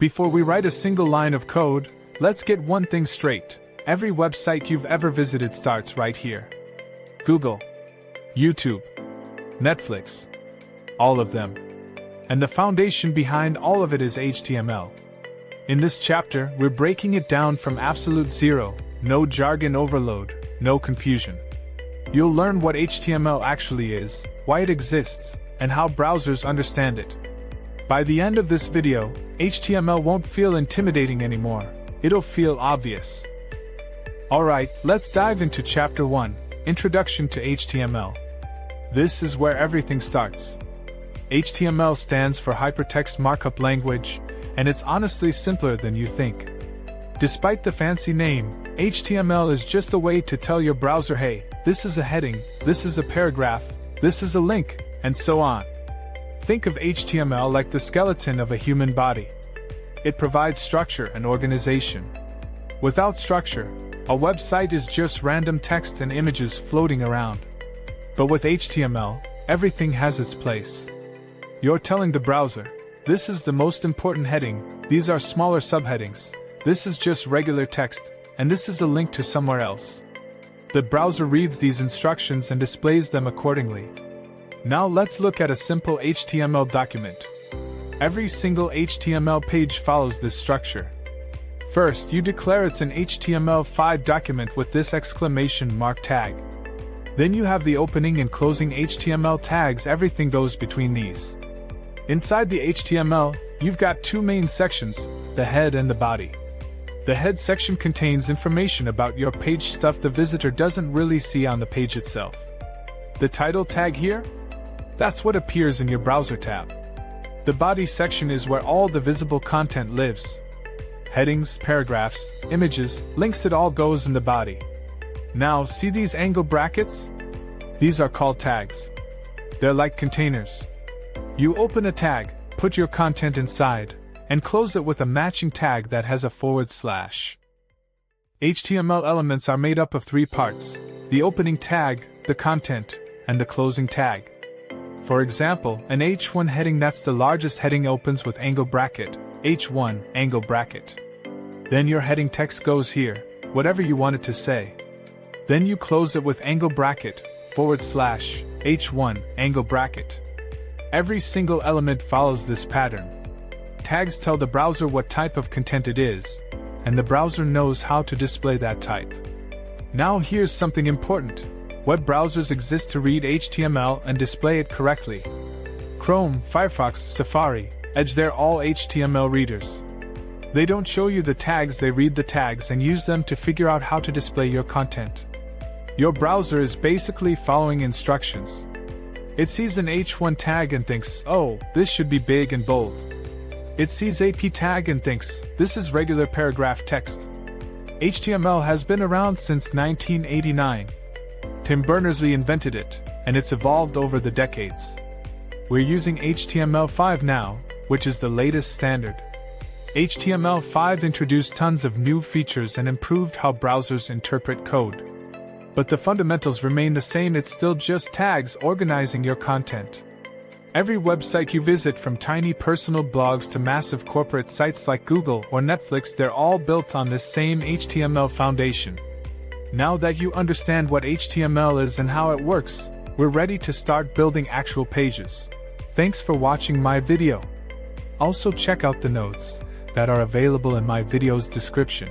Before we write a single line of code, let's get one thing straight. Every website you've ever visited starts right here. Google, YouTube, Netflix, all of them. And the foundation behind all of it is HTML. In this chapter, we're breaking it down from absolute zero, no jargon overload, no confusion. You'll learn what HTML actually is, why it exists, and how browsers understand it. By the end of this video, HTML won't feel intimidating anymore. It'll feel obvious. Alright, let's dive into Chapter 1, Introduction to HTML. This is where everything starts. HTML stands for HyperText Markup Language, and it's honestly simpler than you think. Despite the fancy name, HTML is just a way to tell your browser, hey, this is a heading, this is a paragraph, this is a link, and so on. Think of HTML like the skeleton of a human body. It provides structure and organization. Without structure, a website is just random text and images floating around. But with HTML, everything has its place. You're telling the browser, this is the most important heading, these are smaller subheadings, this is just regular text, and this is a link to somewhere else. The browser reads these instructions and displays them accordingly. Now let's look at a simple HTML document. Every single HTML page follows this structure. First, you declare it's an HTML5 document with this exclamation mark tag. Then you have the opening and closing HTML tags, everything goes between these. Inside the HTML, you've got two main sections, the head and the body. The head section contains information about your page, stuff the visitor doesn't really see on the page itself. The title tag here? That's what appears in your browser tab. The body section is where all the visible content lives. Headings, paragraphs, images, links, it all goes in the body. Now, see these angle brackets? These are called tags. They're like containers. You open a tag, put your content inside, and close it with a matching tag that has a /. HTML elements are made up of three parts: the opening tag, the content, and the closing tag. For example, an H1 heading, that's the largest heading, opens with angle bracket, H1, angle bracket. Then your heading text goes here, whatever you want it to say. Then you close it with angle bracket, / H1, angle bracket. Every single element follows this pattern. Tags tell the browser what type of content it is, and the browser knows how to display that type. Now here's something important. Web browsers exist to read HTML and display it correctly. Chrome, Firefox, Safari, Edge, they're all HTML readers. They don't show you the tags, they read the tags and use them to figure out how to display your content. Your browser is basically following instructions. It sees an H1 tag and thinks, oh, this should be big and bold. It sees AP tag and thinks, this is regular paragraph text. HTML has been around since 1989. Tim Berners-Lee invented it, and it's evolved over the decades. We're using HTML5 now, which is the latest standard. HTML5 introduced tons of new features and improved how browsers interpret code. But the fundamentals remain the same, it's still just tags organizing your content. Every website you visit, from tiny personal blogs to massive corporate sites like Google or Netflix, they're all built on this same HTML foundation. Now that you understand what HTML is and how it works, we're ready to start building actual pages. Thanks for watching my video. Also check out the notes that are available in my video's description.